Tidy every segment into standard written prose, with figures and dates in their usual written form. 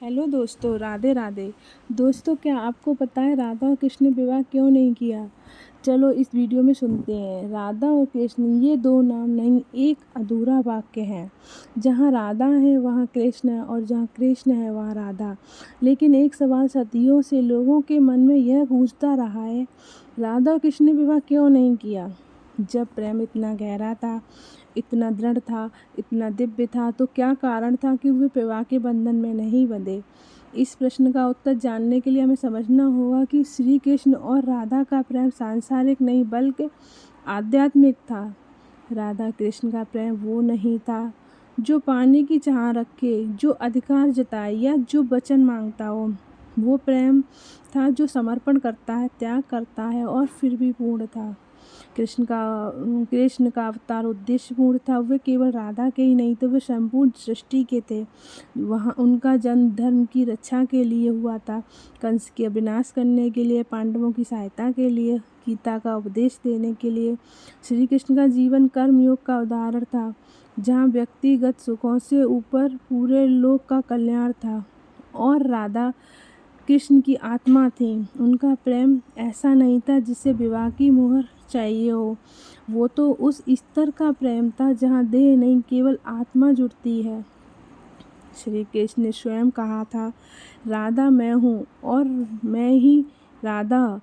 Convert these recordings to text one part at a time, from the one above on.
Hello दोस्तों, राधे राधे। दोस्तों, क्या आपको पता है राधा और कृष्ण ने विवाह क्यों नहीं किया? चलो इस वीडियो में सुनते हैं। राधा और कृष्ण ये दो नाम नहीं, एक अधूरा वाक्य है। जहाँ राधा है वहाँ कृष्ण है, और जहाँ कृष्ण है वहाँ राधा। लेकिन एक सवाल सदियों से लोगों के मन में यह गूंजता रहा है, राधा और कृष्ण ने विवाह क्यों नहीं किया? जब प्रेम इतना गहरा था, इतना दृढ़ था, इतना दिव्य था, तो क्या कारण था कि वे विवाह के बंधन में नहीं बंधे? इस प्रश्न का उत्तर जानने के लिए हमें समझना होगा कि श्री कृष्ण और राधा का प्रेम सांसारिक नहीं बल्कि आध्यात्मिक था। राधा कृष्ण का प्रेम वो नहीं था जो पाने की चाह रखे, जो अधिकार जताए या जो वचन मांगता हो। वो प्रेम था जो समर्पण करता है, त्याग करता है और फिर भी पूर्ण था। कृष्ण का अवतार उद्देश्यपूर्ण था। वे केवल राधा के ही नहीं थे, वे संपूर्ण सृष्टि के थे। वहाँ उनका जन्म धर्म की रक्षा के लिए हुआ था, कंस के विनाश करने के लिए, पांडवों की सहायता के लिए, गीता का उपदेश देने के लिए। श्री कृष्ण का जीवन कर्मयोग का उदाहरण था, जहाँ व्यक्तिगत सुखों से ऊपर पूरे लोक का कल्याण था। और राधा कृष्ण की आत्मा थी। उनका प्रेम ऐसा नहीं था जिसे विवाह की मोहर चाहिए हो। वो तो उस स्तर का प्रेम था जहाँ देह नहीं, केवल आत्मा जुड़ती है। श्री कृष्ण ने स्वयं कहा था, राधा मैं हूँ और मैं ही राधा,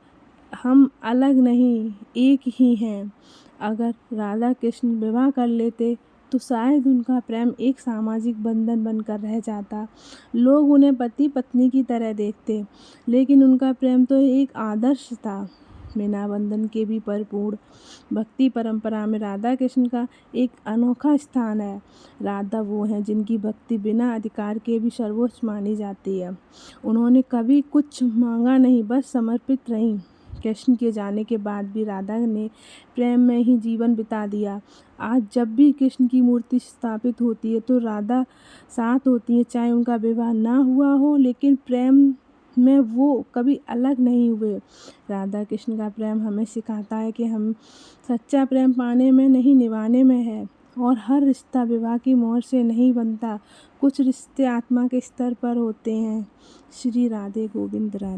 हम अलग नहीं, एक ही हैं। अगर राधा कृष्ण विवाह कर लेते तो शायद उनका प्रेम एक सामाजिक बंधन बनकर रह जाता। लोग उन्हें पति पत्नी की तरह देखते, लेकिन उनका प्रेम तो एक आदर्श था, बिना बंधन के भी परिपूर्ण। भक्ति परंपरा में राधा कृष्ण का एक अनोखा स्थान है। राधा वो हैं जिनकी भक्ति बिना अधिकार के भी सर्वोच्च मानी जाती है। उन्होंने कभी कुछ मांगा नहीं, बस समर्पित रहीं। कृष्ण के जाने के बाद भी राधा ने प्रेम में ही जीवन बिता दिया। आज जब भी कृष्ण की मूर्ति स्थापित होती है तो राधा साथ होती है, चाहे उनका विवाह ना हुआ हो, लेकिन प्रेम में वो कभी अलग नहीं हुए। राधा कृष्ण का प्रेम हमें सिखाता है कि हम सच्चा प्रेम पाने में नहीं, निभाने में है। और हर रिश्ता विवाह की मोहर से नहीं बनता, कुछ रिश्ते आत्मा के स्तर पर होते हैं। श्री राधे गोविंद राधे।